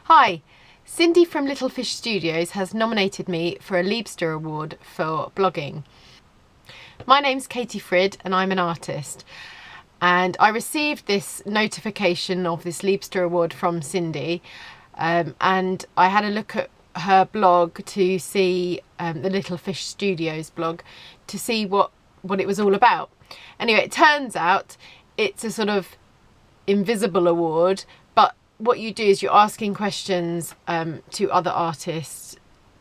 Hi, Cindy from Little Fish Studios has nominated me for a Leibster Award for blogging. My name's Katie Frid and I'm an artist, and I received this notification of this Leibster Award from Cindy, and I had a look at her blog to see the Little Fish Studios blog to see what it was all about. Anyway, it turns out it's a sort of invisible award, but what you do is you're asking questions to other artists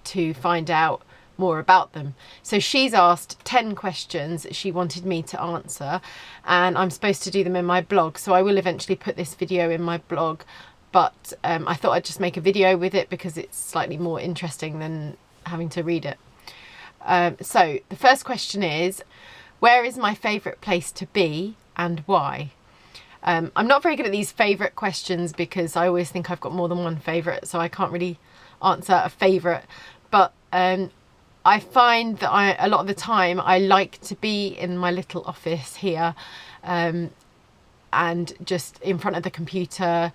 to find out more about them. So she's asked 10 questions that she wanted me to answer, and I'm supposed to do them in my blog. So I will eventually put this video in my blog, but I thought I'd just make a video with it because it's slightly more interesting than having to read it. So the first question is, where is my favourite place to be and why? I'm not very good at these favourite questions because I always think I've got more than one favourite, so I can't really answer a favourite. But I find that a lot of the time I like to be in my little office here and just in front of the computer,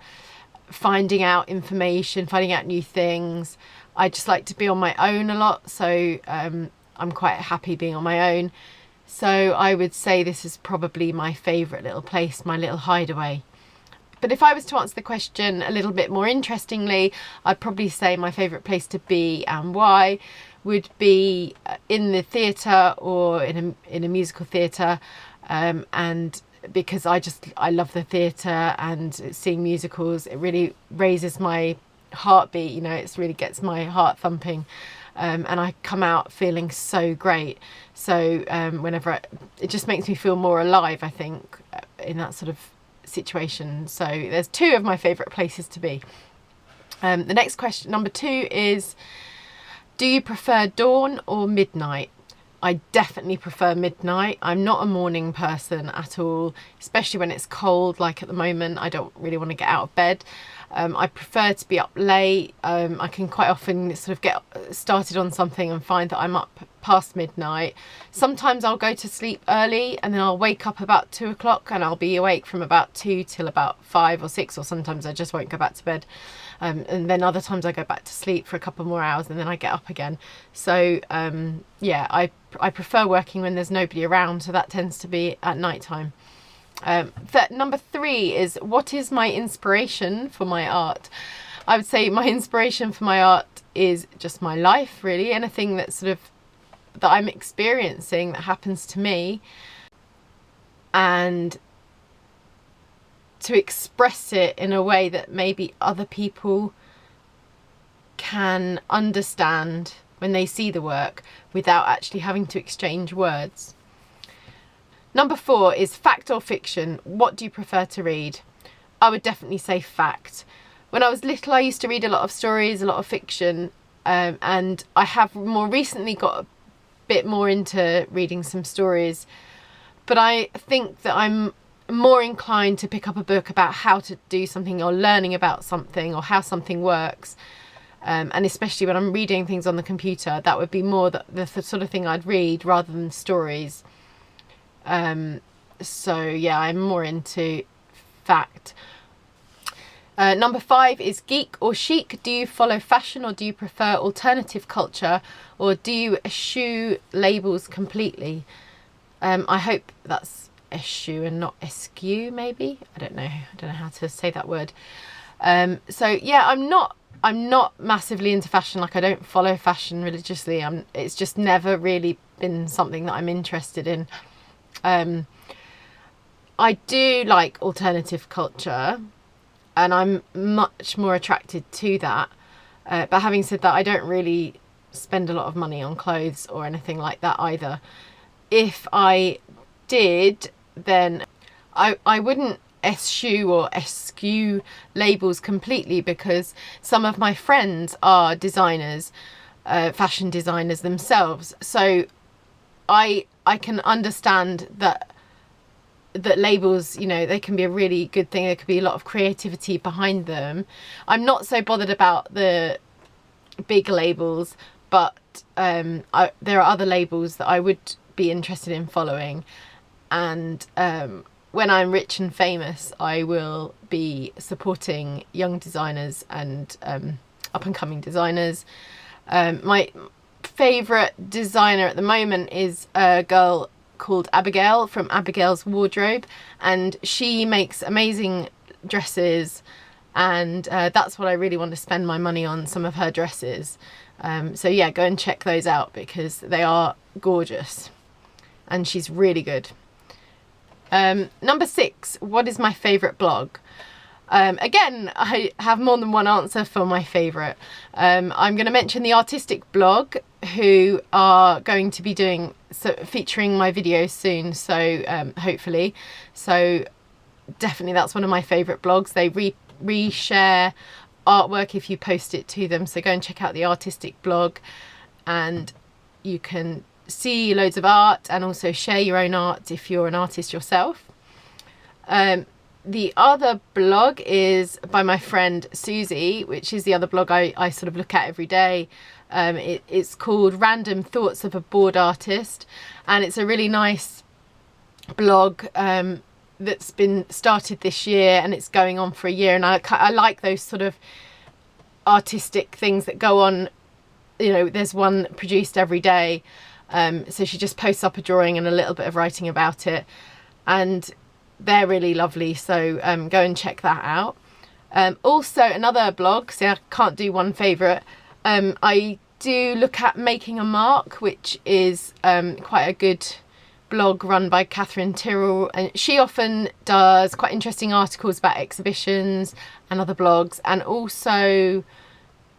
finding out information, finding out new things. I just like to be on my own a lot, so I'm quite happy being on my own. So I would say this is probably my favourite little place, my little hideaway. But if I was to answer the question a little bit more interestingly, I'd probably say my favourite place to be and why would be in the theatre or in a musical theatre, and because I love the theatre and seeing musicals. It really raises my heartbeat, you know, it really gets my heart thumping. And I come out feeling so great. So it just makes me feel more alive, I think, in that sort of situation. So there's two of my favourite places to be. The next question, number 2, is, do you prefer dawn or midnight? I definitely prefer midnight. I'm not a morning person at all, especially when it's cold like at the moment. I don't really want to get out of bed. I prefer to be up late. I can quite often sort of get started on something and find that I'm up past midnight. Sometimes I'll go to sleep early and then I'll wake up about 2 o'clock and I'll be awake from about 2 till about 5 or 6, or sometimes I just won't go back to bed. And then other times I go back to sleep for a couple more hours and then I get up again. So yeah, I prefer working when there's nobody around, so that tends to be at night time. Number 3 is, what is my inspiration for my art? I would say my inspiration for my art is just my life, really. Anything that I'm experiencing that happens to me, and to express it in a way that maybe other people can understand when they see the work without actually having to exchange words. Number 4 is fact or fiction. What do you prefer to read? I would definitely say fact. When I was little, I used to read a lot of stories, a lot of fiction, and I have more recently got a bit more into reading some stories. But I think that I'm more inclined to pick up a book about how to do something, or learning about something, or how something works. And especially when I'm reading things on the computer, that would be more the sort of thing I'd read rather than stories. So yeah, I'm more into fact. Number 5 is geek or chic. Do you follow fashion or do you prefer alternative culture, or do you eschew labels completely? I hope that's eschew and not eschew, maybe. I don't know how to say that word. So yeah, I'm not massively into fashion. Like, I don't follow fashion religiously. It's just never really been something that I'm interested in. I do like alternative culture and I'm much more attracted to that. But having said that, I don't really spend a lot of money on clothes or anything like that either. If I did, then I wouldn't eschew or eschew labels completely, because some of my friends are designers, fashion designers themselves. So I can understand that labels, you know, they can be a really good thing. There could be a lot of creativity behind them. I'm not so bothered about the big labels, but there are other labels that I would be interested in following, and when I'm rich and famous, I will be supporting young designers and up and coming designers. My favourite designer at the moment is a girl called Abigail from Abigail's Wardrobe, and she makes amazing dresses, and that's what I really want to spend my money on, some of her dresses. So yeah, go and check those out because they are gorgeous and she's really good. Number 6, what is my favourite blog? Again, I have more than one answer for my favourite. I'm going to mention the Artistic blog, who are going to be featuring my videos soon, so hopefully. So definitely that's one of my favourite blogs. They reshare artwork if you post it to them, so go and check out the Artistic blog and you can see loads of art and also share your own art if you're an artist yourself. The other blog is by my friend Susie, which is the other blog I sort of look at every day. It's called Random Thoughts of a Bored Artist, and it's a really nice blog that's been started this year, and it's going on for a year, and I like those sort of artistic things that go on. You know, there's one produced every day. So she just posts up a drawing and a little bit of writing about it, and they're really lovely, so go and check that out. Also another blog, so I can't do one favourite. I do look at Making a Mark, which is quite a good blog run by Catherine Tyrrell, and she often does quite interesting articles about exhibitions and other blogs, and also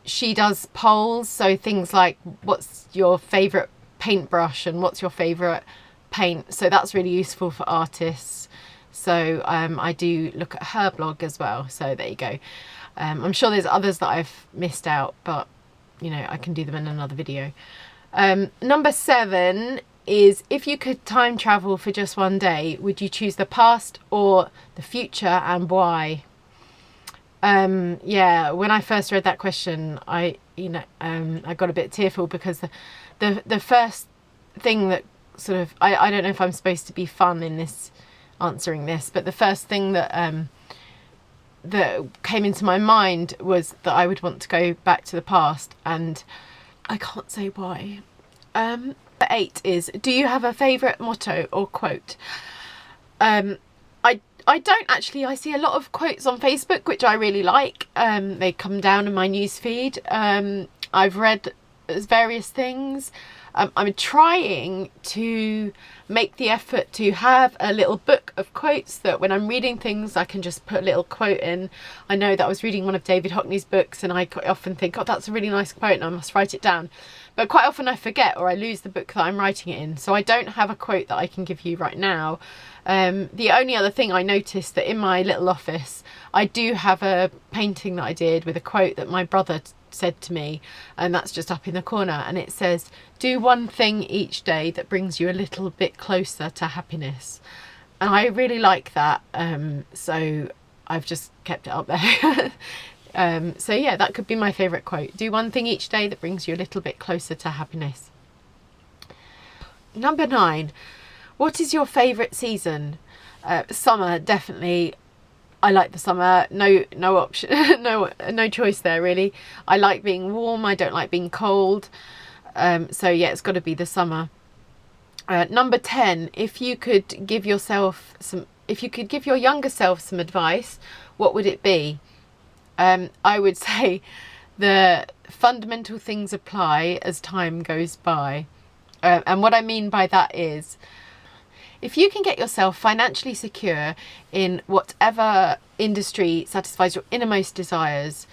she does polls, so things like what's your favourite paintbrush and what's your favourite paint, so that's really useful for artists. So I do look at her blog as well, so there you go. I'm sure there's others that I've missed out, but you know, I can do them in another video. Number 7 is, if you could time travel for just one day, would you choose the past or the future, and why? Yeah, when I first read that question, I got a bit tearful because the first thing that sort of, I don't know if I'm supposed to be fun in this answering this, but the first thing that came into my mind was that I would want to go back to the past, and I can't say why. 8 is, do you have a favourite motto or quote? I don't actually. I see a lot of quotes on Facebook which I really like. They come down in my news feed. I've read various things. I'm trying to make the effort to have a little book of quotes that when I'm reading things I can just put a little quote in. I know that I was reading one of David Hockney's books and I often think, oh, that's a really nice quote and I must write it down. But quite often I forget or I lose the book that I'm writing it in. So I don't have a quote that I can give you right now. The only other thing I noticed that in my little office I do have a painting that I did with a quote that my brother said to me, and that's just up in the corner, and it says, do one thing each day that brings you a little bit closer to happiness. And I really like that, so I've just kept it up there. So yeah, that could be my favourite quote. Do one thing each day that brings you a little bit closer to happiness. Number 9, what is your favourite season? Summer, definitely. I like the summer. No option, no choice there really. I like being warm. I don't like being cold. So yeah, it's got to be the summer. Number 10, if you could give your younger self some advice, what would it be? I would say the fundamental things apply as time goes by. And what I mean by that is, if you can get yourself financially secure in whatever industry satisfies your innermost desires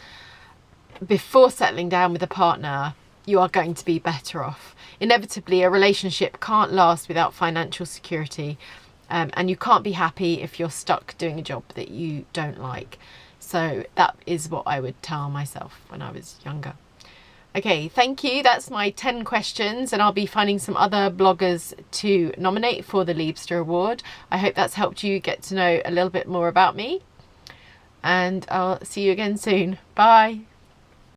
before settling down with a partner, you are going to be better off. Inevitably, a relationship can't last without financial security, and you can't be happy if you're stuck doing a job that you don't like. So that is what I would tell myself when I was younger. Okay, thank you. That's my 10 questions, and I'll be finding some other bloggers to nominate for the Leibster Award. I hope that's helped you get to know a little bit more about me, and I'll see you again soon. Bye.